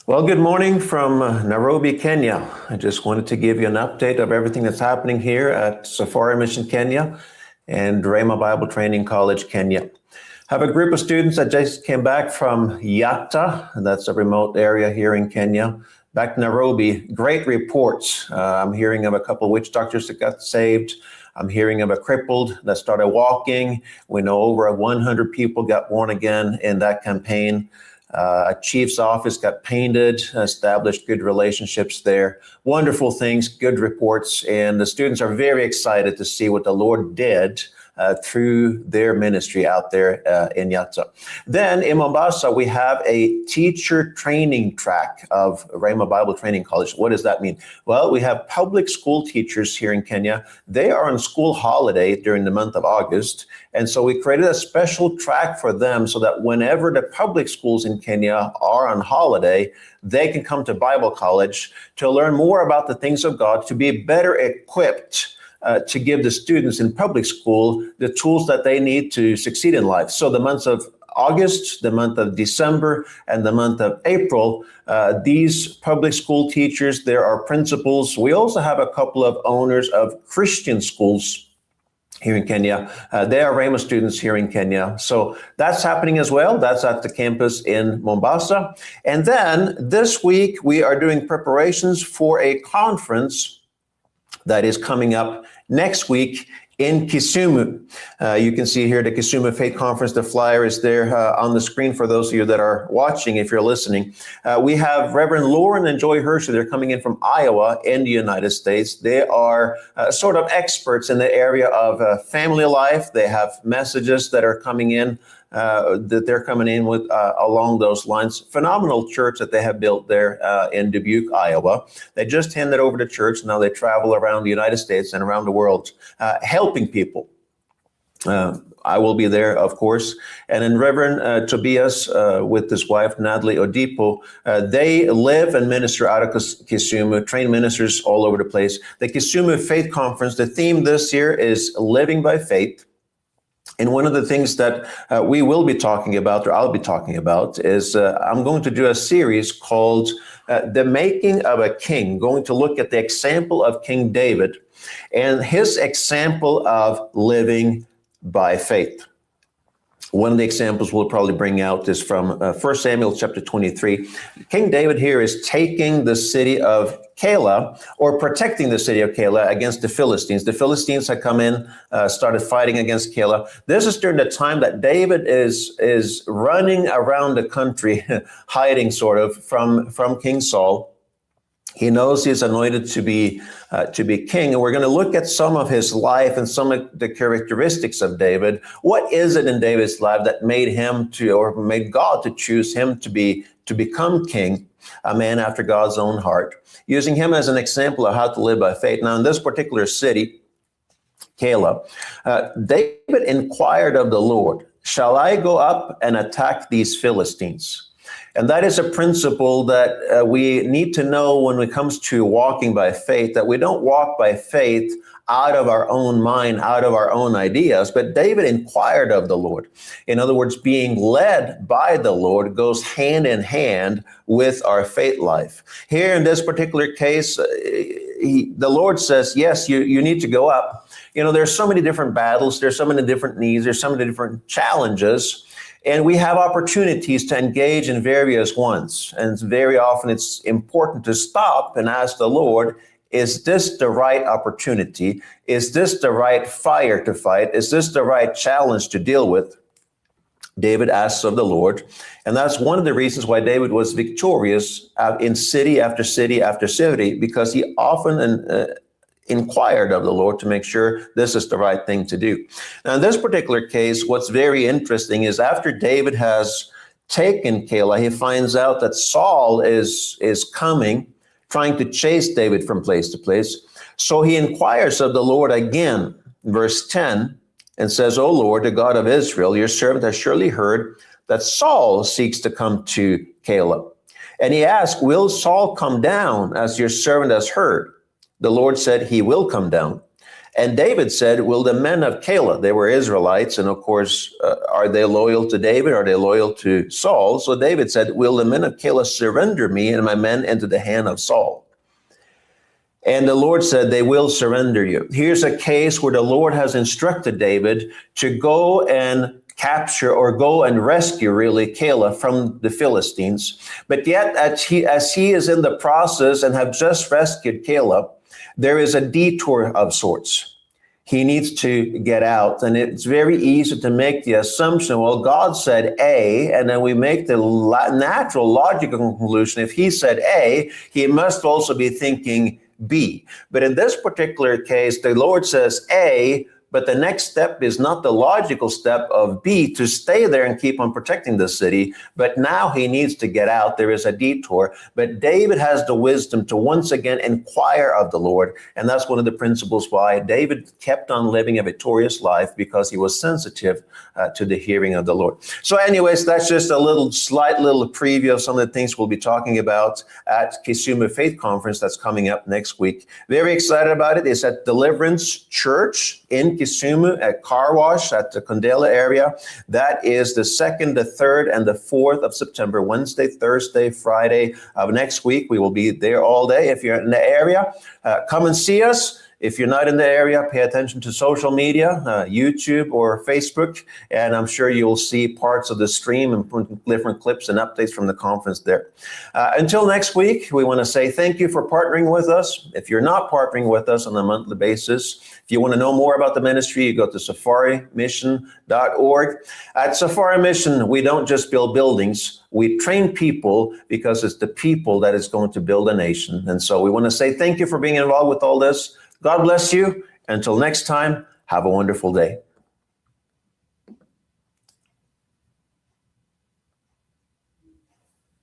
Well, good morning from Nairobi, Kenya. I just wanted to give you an update of everything that's happening here at Safari Mission Kenya and Rhema Bible Training College, Kenya. I have a group of students that just came back from Yatta, that's a remote area here in Kenya, back to Nairobi. Great reports. I'm hearing of a couple of witch doctors that got saved. I'm hearing of a crippled that started walking. We know over 100 people got born again in that campaign. A chief's office got painted, established good relationships there. Wonderful things, good reports, and the students are very excited to see what the Lord did through their ministry out there in Yatta. Then in Mombasa, we have a teacher training track of Rhema Bible Training College. What does that mean? Well, we have public school teachers here in Kenya. They are on school holiday during the month of August. And so we created a special track for them so that whenever the public schools in Kenya are on holiday, they can come to Bible college to learn more about the things of God, to be better equipped to give the students in public school the tools that they need to succeed in life. So the months of August, the month of December, and the month of April, these public school teachers, there are principals. We also have a couple of owners of Christian schools here in Kenya. They are Rhema students here in Kenya. So that's happening as well. That's at the campus in Mombasa. And then this week, we are doing preparations for a conference that is coming up next week in Kisumu. You can see here the Ksumu Faith Conference. The flyer is there on the screen for those of you that are watching, if you're listening. We have Reverend Lauren and Joy Hershey. They're coming in from Iowa in the United States. They are sort of experts in the area of family life. They have messages that are coming in that they're coming in with along those lines. Phenomenal church that they have built there in Dubuque, Iowa. They just handed over the church. Now they travel around the United States and around the world, helping people. I will be there, of course. And then Reverend Tobias with his wife, Natalie Odipo, they live and minister out of Kisumu, train ministers all over the place. The Ksumu Faith Conference, the theme this year is Living by Faith. And one of the things that we will be talking about, or I'll be talking about, is I'm going to do a series called The Making of a King, going to look at the example of King David and his example of living by faith. One of the examples we'll probably bring out is from 1 Samuel chapter 23. King David here is taking the city of Keilah, or protecting the city of Keilah against the Philistines. The Philistines had come in, started fighting against Keilah. This is during the time that David is running around the country, hiding sort of from King Saul. He knows he's anointed to be king, and we're going to look at some of his life and some of the characteristics of David. What is it in David's life that made him or made God to choose him to become king, a man after God's own heart, using him as an example of how to live by faith. Now, in this particular city, Keilah, David inquired of the Lord, "Shall I go up and attack these Philistines?" And that is a principle that we need to know when it comes to walking by faith, that we don't walk by faith out of our own mind, out of our own ideas, but David inquired of the Lord. In other words, being led by the Lord goes hand in hand with our faith life. Here in this particular case, the Lord says, yes, you need to go up. You know, there's so many different battles, there's so many different needs, there's so many different challenges. And we have opportunities to engage in various ones. And very often it's important to stop and ask the Lord, is this the right opportunity? Is this the right fire to fight? Is this the right challenge to deal with? David asks of the Lord. And that's one of the reasons why David was victorious in city after city after city, because he often inquired of the Lord to make sure this is the right thing to do. Now, in this particular case, what's very interesting is after David has taken Keilah, he finds out that Saul is coming, trying to chase David from place to place. So he inquires of the Lord again, verse 10, and says, "O Lord, the God of Israel, your servant has surely heard that Saul seeks to come to Keilah." And he asked, "Will Saul come down as your servant has heard?" The Lord said, "He will come down." And David said, will the men of Keilah, they were Israelites, and of course, are they loyal to David? Are they loyal to Saul? So David said, will the men of Keilah surrender me and my men into the hand of Saul? And the Lord said, they will surrender you. Here's a case where the Lord has instructed David to go and capture or go and rescue really Keilah from the Philistines. But yet as he is in the process and have just rescued Keilah, there is a detour of sorts. He needs to get out. And it's very easy to make the assumption, well, God said A, and then we make the natural logical conclusion. If he said A, he must also be thinking B. But in this particular case, the Lord says A, but the next step is not the logical step of B, to stay there and keep on protecting the city. But now he needs to get out. There is a detour. But David has the wisdom to once again inquire of the Lord. And that's one of the principles why David kept on living a victorious life, because he was sensitive to the hearing of the Lord. So anyways, that's just a slight little preview of some of the things we'll be talking about at Ksumu Faith Conference that's coming up next week. Very excited about it. It's at Deliverance Church in Kisumu at Car Wash at the Kondela area. That is the 2nd, the 3rd, and the 4th of September, Wednesday, Thursday, Friday of next week. We will be there all day. If you're in the area, come and see us. If you're not in the area, pay attention to social media, YouTube or Facebook, and I'm sure you'll see parts of the stream and different clips and updates from the conference there. Until next week, we want to say thank you for partnering with us. If you're not partnering with us on a monthly basis, if you want to know more about the ministry, you go to safarimission.org. At Safari Mission, we don't just build buildings. We train people, because it's the people that is going to build a nation. And so we want to say thank you for being involved with all this. God bless you. Until next time, have a wonderful day.